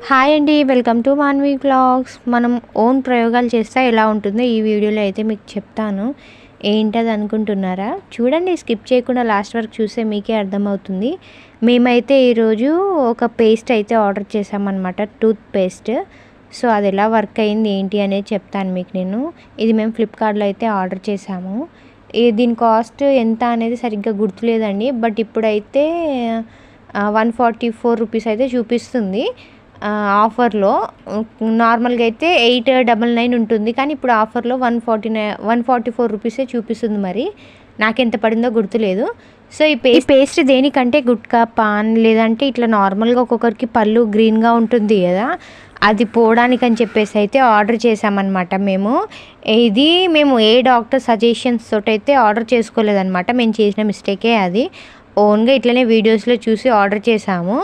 Hi అండి, welcome to Manvi vlogs. మనం own ప్రయోగాలు చేస్తే ఎలా ఉంటుందో ఈ వీడియోలో అయితే మీకు చెప్తాను. ఏంటది అనుకుంటున్నారా? చూడండి, స్కిప్ చేయకుండా లాస్ట్ వరకు చూస్తే మీకే అర్థమవుతుంది. మేమైతే ఈరోజు ఒక పేస్ట్ అయితే ఆర్డర్ చేసామన్నమాట, టూత్ పేస్ట్. సో అది ఎలా వర్క్ అయింది ఏంటి అనేది చెప్తాను మీకు నేను. ఇది మేము ఫ్లిప్కార్ట్లో అయితే ఆర్డర్ చేసాము. దీని కాస్ట్ ఎంత అనేది సరిగ్గా గుర్తులేదండి, బట్ ఇప్పుడైతే 144 రూపీస్ అయితే చూపిస్తుంది ఆఫర్లో. నార్మల్గా అయితే 899 ఉంటుంది, కానీ ఇప్పుడు ఆఫర్లో 144 రూపీసే చూపిస్తుంది. మరి నాకెంత పడిందో గుర్తులేదు. సో ఈ పేస్ట్ దేనికంటే గుట్కా, పాన్, లేదంటే ఇట్లా నార్మల్గా ఒక్కొక్కరికి పళ్ళు గ్రీన్గా ఉంటుంది కదా, అది పోవడానికి అని చెప్పేసి అయితే ఆర్డర్ చేసామన్నమాట. మేము ఏ డాక్టర్ సజెషన్స్ తోటి అయితే ఆర్డర్ చేసుకోలేదన్నమాట. మేము చేసిన మిస్టేకే అది. ఓన్గా ఇట్లనే వీడియోస్లో చూసి ఆర్డర్ చేసాము,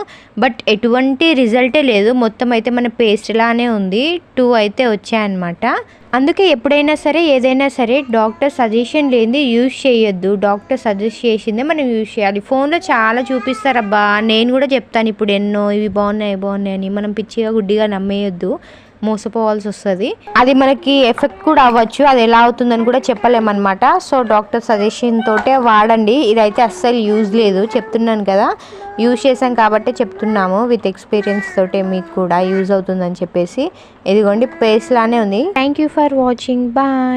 బట్ ఎటువంటి రిజల్టే లేదు. మొత్తం అయితే మన పేస్ట్ లానే ఉంది. 2 అయితే వచ్చాయన్నమాట. అందుకే ఎప్పుడైనా సరే ఏదైనా సరే డాక్టర్ సజెషన్ లేనిది యూజ్ చేయొద్దు. డాక్టర్ సజెస్ట్ చేసిందే మనం యూజ్ చేయాలి. ఫోన్లో చాలా చూపిస్తారబ్బా, నేను కూడా చెప్తాను ఇప్పుడు ఎన్నో, ఇవి బాగున్నాయి అని. మనం పిచ్చిగా గుడ్డిగా నమ్మేయొద్దు, మోసపోవాల్సి వస్తుంది. అది మనకి ఎఫెక్ట్ కూడా అవ్వచ్చు, అది ఎలా అవుతుందని కూడా చెప్పలేమన్నమాట. సో డాక్టర్ సజెషన్ తోటే వాడండి. ఇదైతే అస్సలు యూజ్ లేదు, చెప్తున్నాను కదా. యూజ్ చేసాం కాబట్టి చెప్తున్నాము, విత్ ఎక్స్పీరియన్స్ తోటే మీకు కూడా యూజ్ అవుతుందని చెప్పేసి. ఇదిగోండి, పేస్ట్ లానే ఉంది. Thank you for watching, bye.